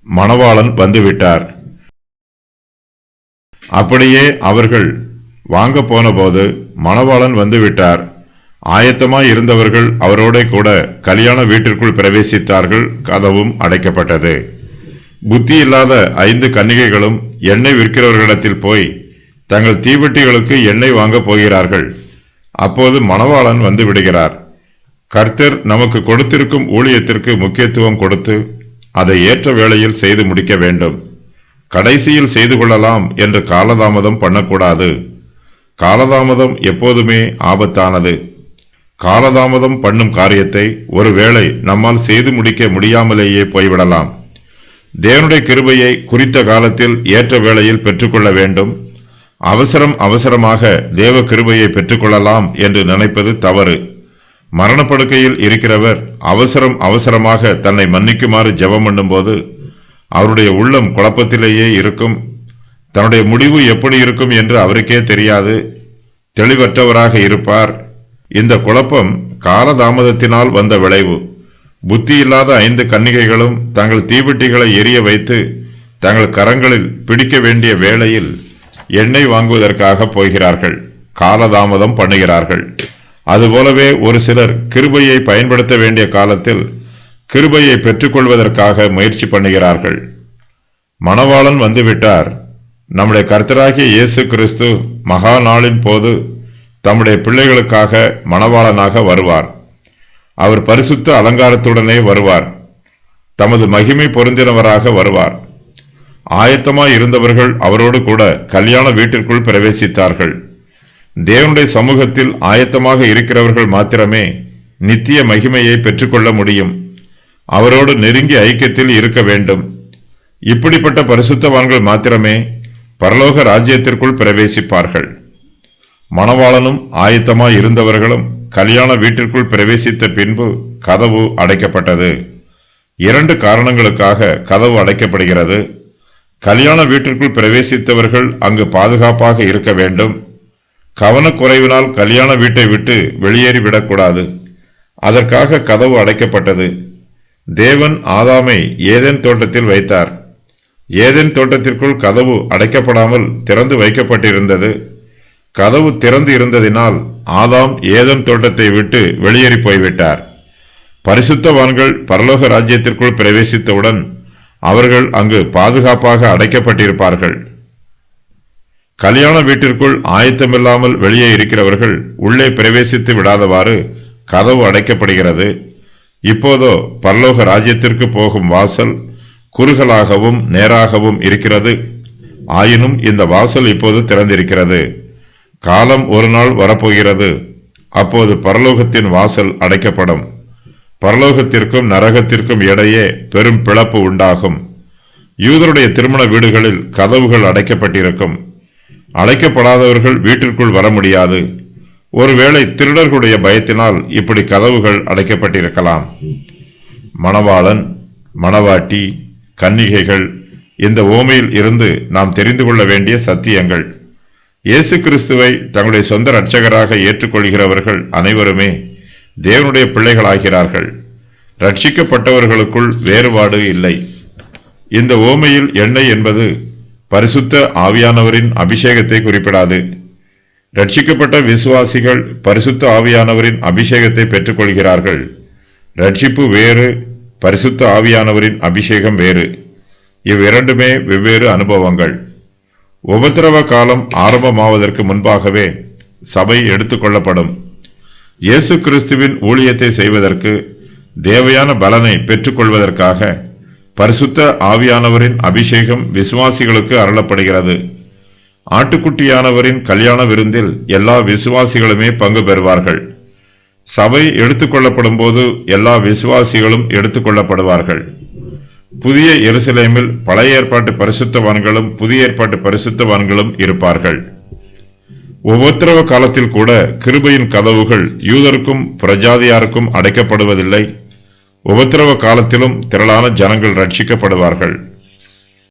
மணவாளன் வந்துவிட்டார். அப்படியே அவர்கள் வாங்க போனபோது மணவாளன் வந்துவிட்டார். ஆயத்தமாய் இருந்தவர்கள் அவரோட கூட கல்யாண வீட்டிற்குள் பிரவேசித்தார்கள். கதவும் அடைக்கப்பட்டது. புத்தி இல்லாத 5 கன்னிகைகளும் எண்ணெய் விற்கிறவர்களிடத்தில் போய் தங்கள் தீவெட்டிகளுக்கு எண்ணெய் வாங்க போகிறார்கள். அப்போது மணவாளன் வந்து விடுகிறார். கர்த்தர் நமக்கு கொடுத்திருக்கும் ஊழியத்திற்கு முக்கியத்துவம் கொடுத்து அதை ஏற்ற வேளையில் செய்து முடிக்க வேண்டும். கடைசியில் செய்து கொள்ளலாம் என்று காலதாமதம் பண்ணக்கூடாது. காலதாமதம் எப்போதுமே ஆபத்தானது. காலதாமதம் பண்ணும் காரியத்தை ஒருவேளை நம்மால் செய்து முடிக்க முடியாமலேயே போய்விடலாம். தேவனுடைய கிருபையை குறித்த காலத்தில் ஏற்ற வேளையில் பெற்றுக்கொள்ள வேண்டும். அவசரமாக தேவ கிருபையை பெற்றுக்கொள்ளலாம் என்று நினைப்பது தவறு. மரணப்படுக்கையில் இருக்கிறவர் அவசரமாக தன்னை மன்னிக்குமாறு ஜெபம் பண்ணும்போது அவருடைய உள்ளம் குழப்பத்திலேயே இருக்கும். தன்னுடைய முடிவு எப்படி இருக்கும் என்று அவருக்கே தெரியாது. தெளிவற்றவராக இருப்பார். இந்த குழப்பம் காலதாமதத்தினால் வந்த விளைவு. புத்தி இல்லாத 5 கன்னிகைகளும் தங்கள் தீவெட்டிகளை எரிய வைத்து தங்கள் கரங்களில் பிடிக்க வேண்டிய வேளையில் எண்ணெய் வாங்குவதற்காக போகிறார்கள். காலதாமதம் பண்ணுகிறார்கள். அதுபோலவே ஒரு சிலர் கிருபையை பயன்படுத்த வேண்டிய காலத்தில் கிருபையை பெற்றுக்கொள்வதற்காக முயற்சி பண்ணுகிறார்கள். மணவாளன் வந்துவிட்டார். நம்முடைய கர்த்தராகிய இயேசு கிறிஸ்து மகா நாளின் போது தம்முடைய பிள்ளைகளுக்காக மணவாளனாக வருவார். அவர் பரிசுத்த அலங்காரத்துடனே வருவார். தமது மகிமை பொருந்தினவராக வருவார். ஆயத்தமாய் இருந்தவர்கள் அவரோடு கூட கல்யாண வீட்டிற்குள் பிரவேசித்தார்கள். தேவனுடைய சமூகத்தில் ஆயத்தமாக இருக்கிறவர்கள் மாத்திரமே நித்திய மகிமையை பெற்றுக்கொள்ள முடியும். அவரோடு நெருங்கிய ஐக்கியத்தில் இருக்க வேண்டும். இப்படிப்பட்ட பரிசுத்தவான்கள் மாத்திரமே பரலோக ராஜ்யத்திற்குள் பிரவேசிப்பார்கள். மணவாளனும் ஆயத்தமாய் இருந்தவர்களும் கல்யாண வீட்டிற்குள் பிரவேசித்த பின்பு கதவு அடைக்கப்பட்டது. 2 காரணங்களுக்காக கதவு அடைக்கப்படுகிறது. கல்யாண வீட்டிற்குள் பிரவேசித்தவர்கள் அங்கு பாதுகாப்பாக இருக்க வேண்டும். கவனக்குறைவினால் கல்யாண வீட்டை விட்டு வெளியேறிவிடக்கூடாது. அதற்காக கதவு அடைக்கப்பட்டது. தேவன் ஆதாமை ஏதேன் தோட்டத்தில் வைத்தார். ஏதேன் தோட்டத்திற்குள் கதவு அடைக்கப்படாமல் திறந்து வைக்கப்பட்டிருந்தது. கதவு திறந்து இருந்ததினால் ஆதாம் ஏதேன் தோட்டத்தை விட்டு வெளியேறி போய்விட்டார். பரிசுத்தவான்கள் பரலோக ராஜ்யத்திற்குள் பிரவேசித்தவுடன் அவர்கள் அங்கு பாதுகாப்பாக அடைக்கப்பட்டிருப்பார்கள். கல்யாண வீட்டிற்குள் ஆயத்தமில்லாமல் வெளியே இருக்கிறவர்கள் உள்ளே பிரவேசித்து விடாதவாறு கதவு அடைக்கப்படுகிறது. இப்போதோ பரலோக ராஜ்யத்திற்கு போகும் வாசல் குறுகலாகவும் நேராகவும் இருக்கிறது. ஆயினும் இந்த வாசல் இப்போது திறந்திருக்கிறது. காலம் ஒரு நாள் வரப்போகிறது. அப்போது பரலோகத்தின் வாசல் அடைக்கப்படும். பரலோகத்திற்கும் நரகத்திற்கும் இடையே பெரும் பிளப்பு உண்டாகும். யூதருடைய திருமண வீடுகளில் கதவுகள் அடைக்கப்பட்டிருக்கும். அடைக்கப்படாதவர்கள் வீட்டிற்குள் வர முடியாது. ஒருவேளை திருடர்களுடைய பயத்தினால் இப்படி கதவுகள் அடைக்கப்பட்டிருக்கலாம். மணவாளன், மணவாட்டி, கன்னிகைகள் இந்த ஓமையில் இருந்து நாம் தெரிந்து கொள்ள வேண்டிய சத்தியங்கள். இயேசு கிறிஸ்துவை தங்களுடைய சொந்த இரட்சகராக ஏற்றுக்கொள்கிறவர்கள் அனைவருமே தேவனுடைய பிள்ளைகளாகிறார்கள். ரட்சிக்கப்பட்டவர்களுக்குள் வேறுபாடு இல்லை. இந்த ஓமையில் எண்ணெய் என்பது பரிசுத்த ஆவியானவரின் அபிஷேகத்தை குறிப்பிடாது. ரட்சிக்கப்பட்ட விசுவாசிகள் பரிசுத்த ஆவியானவரின் அபிஷேகத்தை பெற்றுக்கொள்கிறார்கள். ரட்சிப்பு வேறு, பரிசுத்த ஆவியானவரின் அபிஷேகம் வேறு. இவ்விரண்டுமே வெவ்வேறு அனுபவங்கள். உபத்திரவ காலம் ஆரம்பமாவதற்கு முன்பாகவே சபை எடுத்துக்கொள்ளப்படும். இயேசு கிறிஸ்துவின் ஊழியத்தை செய்வதற்கு தேவையான பலனை பெற்றுக்கொள்வதற்காக பரிசுத்த ஆவியானவரின் அபிஷேகம் விசுவாசிகளுக்கு அருளப்படுகிறது. ஆட்டுக்குட்டியானவரின் கல்யாண விருந்தில் எல்லா விசுவாசிகளுமே பங்கு பெறுவார்கள். சபை எடுத்துக்கொள்ளப்படும் போது எல்லா விசுவாசிகளும் எடுத்துக்கொள்ளப்படுவார்கள். புதிய எருசலேமில் பழைய ஏற்பாட்டு பரிசுத்தவான்களும் புதிய ஏற்பாட்டு பரிசுத்தவான்களும் இருப்பார்கள். உபத்திரவ காலத்தில் கூட கிருபையின் கதவுகள் யூதருக்கும் பிரஜாதியாருக்கும் அடைக்கப்படுவதில்லை. உபத்திரவ காலத்திலும் திரளான ஜனங்கள் ரட்சிக்கப்படுவார்கள்.